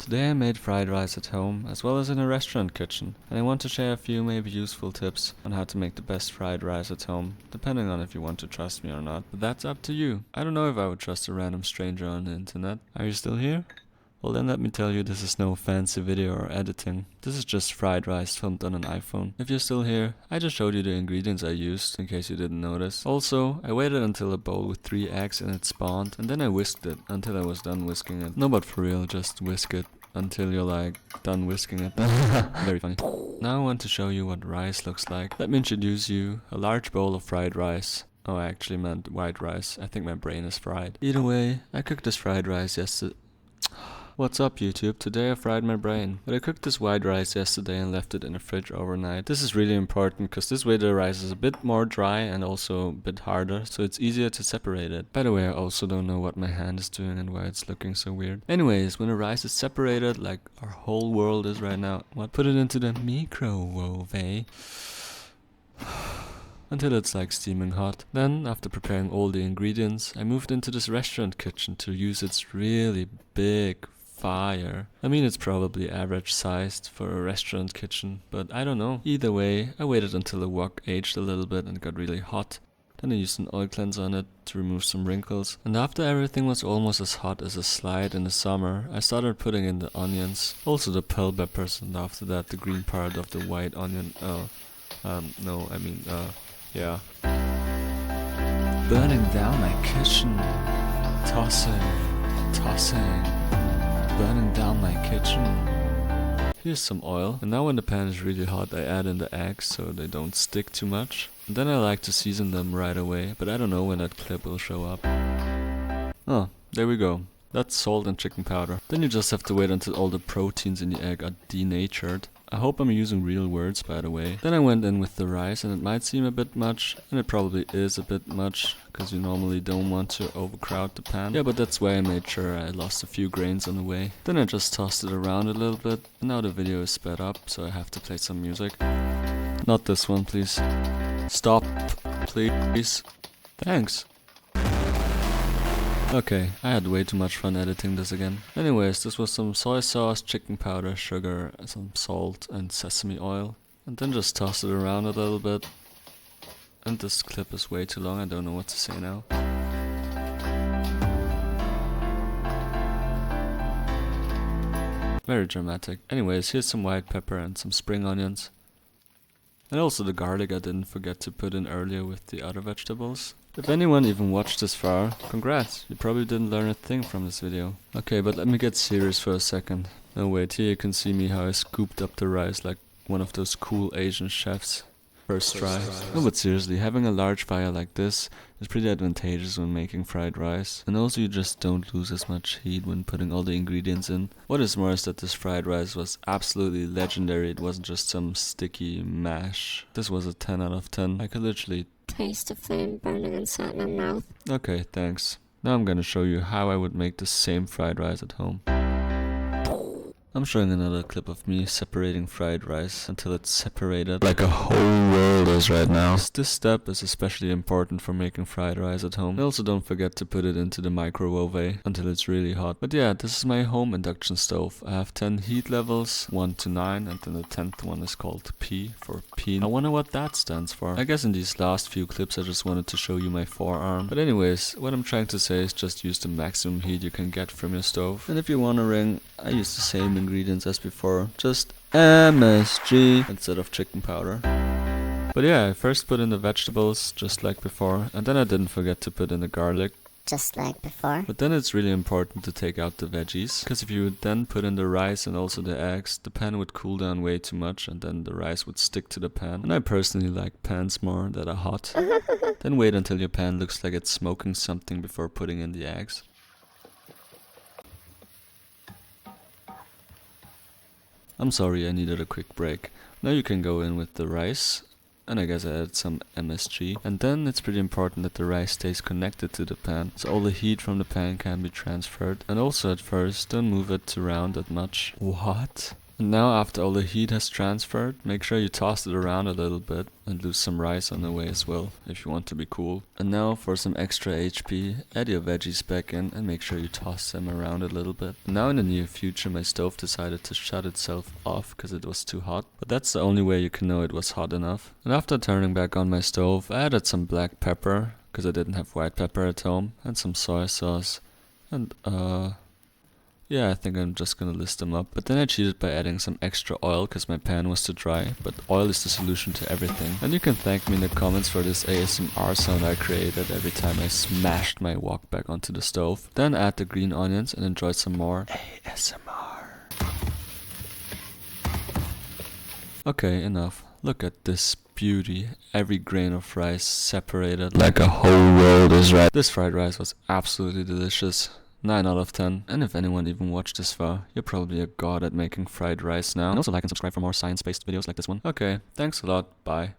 Today I made fried rice at home, as well as in a restaurant kitchen, and I want to share a few maybe useful tips on how to make the best fried rice at home, depending on if you want to trust me or not, but that's up to you. I don't know if I would trust a random stranger on the internet. Are you still here? Well then let me tell you, this is no fancy video or editing. This is just fried rice filmed on an iPhone. If you're still here, I just showed you the ingredients I used, in case you didn't notice. Also, I waited until a bowl with 3 eggs in it spawned, and then I whisked it until I was done whisking it. No, but for real, just whisk it until you're like done whisking it. Very funny. Now I want to show you what rice looks like. Let me introduce you a large bowl of fried rice. Oh, I actually meant white rice. I think my brain is fried. Either way, I cooked this fried rice yesterday. What's up YouTube? Today I fried my brain. But I cooked this white rice yesterday and left it in the fridge overnight. This is really important because this way the rice is a bit more dry and also a bit harder, so it's easier to separate it. By the way, I also don't know what my hand is doing and why it's looking so weird. Anyways, when the rice is separated, like our whole world is right now, put it into the microwave until it's like steaming hot. Then, after preparing all the ingredients, I moved into this restaurant kitchen to use its really big fire. I mean, it's probably average sized for a restaurant kitchen, but I don't know. Either way, I waited until the wok aged a little bit and got really hot. Then I used an oil cleanser on it to remove some wrinkles. And after everything was almost as hot as a slide in the summer, I started putting in the onions, also the bell peppers, and after that the green part of the white onion. Yeah. Burning down my kitchen. Tossing. Burning down my kitchen. Here's some oil. And now when the pan is really hot, I add in the eggs so they don't stick too much. And then I like to season them right away, but I don't know when that clip will show up. Oh, there we go. That's salt and chicken powder. Then you just have to wait until all the proteins in the egg are denatured. I hope I'm using real words, by the way. Then I went in with the rice, and it might seem a bit much, and it probably is a bit much, because you normally don't want to overcrowd the pan. Yeah, but that's why I made sure I lost a few grains on the way. Then I just tossed it around a little bit, and now the video is sped up, so I have to play some music. Not this one, please. Stop, please. Thanks. Okay, I had way too much fun editing this again. Anyways, this was some soy sauce, chicken powder, sugar, some salt and sesame oil. And then just toss it around a little bit. And this clip is way too long, I don't know what to say now. Very dramatic. Anyways, here's some white pepper and some spring onions. And also the garlic I didn't forget to put in earlier with the other vegetables. If anyone even watched this far, congrats, you probably didn't learn a thing from this video. Okay, but let me get serious for a second. No wait, here you can see me how I scooped up the rice like one of those cool Asian chefs. First try. No, but seriously, having a large fire like this is pretty advantageous when making fried rice. And also you just don't lose as much heat when putting all the ingredients in. What is more is that this fried rice was absolutely legendary. It wasn't just some sticky mash. This was a 10 out of 10. I could literally taste the flame burning inside my mouth. Okay, thanks. Now I'm gonna show you how I would make the same fried rice at home. I'm showing another clip of me separating fried rice until it's separated like a whole world is right now. This step is especially important for making fried rice at home. And also don't forget to put it into the microwave until it's really hot. But yeah, this is my home induction stove. I have 10 heat levels, 1 to 9, and then the 10th one is called P for peen. I wonder what that stands for. I guess in these last few clips I just wanted to show you my forearm. But anyways, what I'm trying to say is just use the maximum heat you can get from your stove. And if you're wondering, I use the same ingredients as before, just MSG instead of chicken powder. But yeah, I first put in the vegetables just like before, and then I didn't forget to put in the garlic. Just like before. But then it's really important to take out the veggies, because if you then put in the rice and also the eggs, the pan would cool down way too much and then the rice would stick to the pan. And I personally like pans more that are hot. Then wait until your pan looks like it's smoking something before putting in the eggs. I'm sorry, I needed a quick break. Now you can go in with the rice, and I guess I added some MSG. And then it's pretty important that the rice stays connected to the pan, so all the heat from the pan can be transferred. And also at first, don't move it around that much. What? And now after all the heat has transferred, make sure you toss it around a little bit and lose some rice on the way as well, if you want to be cool. And now for some extra HP, add your veggies back in and make sure you toss them around a little bit. And now in the near future my stove decided to shut itself off because it was too hot, but that's the only way you can know it was hot enough. And after turning back on my stove, I added some black pepper, because I didn't have white pepper at home, and some soy sauce, and yeah, I think I'm just gonna list them up. But then I cheated by adding some extra oil because my pan was too dry. But oil is the solution to everything. And you can thank me in the comments for this ASMR sound I created every time I smashed my wok back onto the stove. Then add the green onions and enjoy some more ASMR. Okay, enough. Look at this beauty. Every grain of rice separated like a whole world is right. This fried rice was absolutely delicious. 9 out of 10. And if anyone even watched this far, you're probably a god at making fried rice now. And also like and subscribe for more science-based videos like this one. Okay, thanks a lot. Bye.